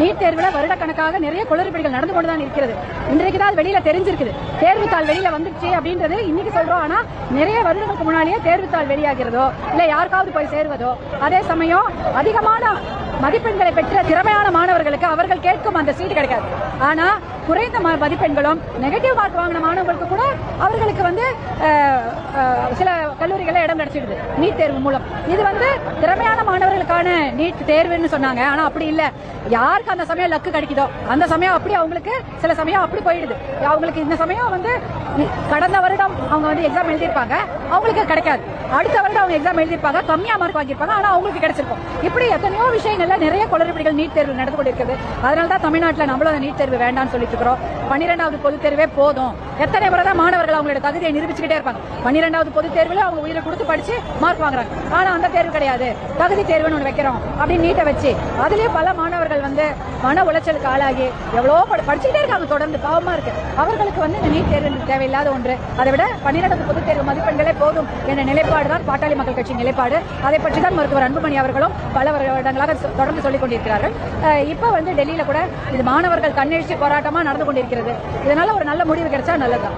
NEET தேர்வுல வருடக்கணக்காக நிறைய குளறுபடிகள் நடந்து கொண்டுதான் இருக்கிறது. இன்றைக்கு தான் வெளியில தெரிஞ்சிருக்குது. தேர்வுத்தாள் வெளியில வந்துருச்சு அப்படின்றது இன்னைக்கு சொல்றோம். ஆனா நிறைய வருடங்களுக்கு முன்னாடியே தேர்வுத்தாள் வெளியாகிறதோ இல்ல யாருக்காவது போய் சேர்வதோ, அதே சமயம் அதிகமான மதிப்பெண்களை பெற்ற திறமையான மாணவர்களுக்கு அவர்கள் கேட்கும் அந்த சீட்டு கிடைக்காது. ஆனா குறைந்த மதிப்பெண்களும் நெகட்டிவ் மார்க் வாங்கின மாணவர்களுக்கு கூட அவர்களுக்கு சில கல்லூரிகளில் இடம் கிடைச்சிடுது நீட் தேர்வு மூலம். இது திறமையான மாணவர்களுக்கான நீட் தேர்வுன்னு சொன்னாங்க. ஆனா அப்படி இல்ல. யாருக்கு அந்த சமயம் லக்கு கிடைக்குதோ அந்த சமயம் அப்படி அவங்களுக்கு சில சமயம் அப்படி போயிடுது. அவங்களுக்கு இந்த சமயம் கடந்த வருடம் அவங்க எக்ஸாம் எழுதியிருப்பாங்க, அவங்களுக்கு கிடைக்காது. அடுத்த வருடம் அவங்க எக்ஸாம் எழுதியிருப்பாங்க, கம்மியா மார்க் வாங்கியிருப்பாங்க, ஆனா அவங்களுக்கு கிடைச்சிருக்கும். இப்படி எத்தனையோ விஷயங்கள்ல நிறைய குளறுபடிகள் நீட் தேர்வு நடந்து கொண்டிருக்கிறது. அதனாலதான் தமிழ்நாட்டில் நம்மளும் நீட் தேர்வு வேண்டாம்னு சொல்லிட்டு இருக்கிறோம். 12வது பொதுத் தேர்வே போதும். எத்தனை முறை தான் மாணவர்கள் அவங்களோட தகுதியை நிரூபிச்சுக்கிட்டே இருப்பாங்க. 12வது பொதுத் தேர்வில் அவங்க உயிரை கொடுத்து படிச்சு மார்க் வாங்குறாங்க. ஆனா அந்த தேர்வு கிடையாது, தகுதி தேர்வுன்னு ஒன்று வைக்கிறோம் அப்படின்னு நீட்டை வச்சு அதுலயும் பல மாணவர்கள் மன உளைச்சலுக்கு ஆளாகி எவ்வளோ படிச்சுக்கிட்டே இருக்காங்க. தொடர்ந்து பாவமா இருக்கு. அவர்களுக்கு இந்த நீட் தேர்வு தேவையில்லாத ஒன்று. அதை விட 12வது பொதுத் தேர்வு மதிப்பெண்களே போதும் என்ற நிலைப்பாடு தான் பாட்டாளி மக்கள் கட்சி நிலைப்பாடு. அதை பற்றி தான் மருத்துவர் அன்புமணி அவர்களும் பல வருடங்களாக தொடர்ந்து சொல்லிக் கொண்டிருக்கிறார்கள். இப்ப டெல்லியில கூட இது மாணவர்கள் கண்ணெழுச்சி போராட்டமா நடந்து கொண்டிருக்கிறது. இதனால ஒரு நல்ல முடிவு கிடைச்சா நல்லதுதான்.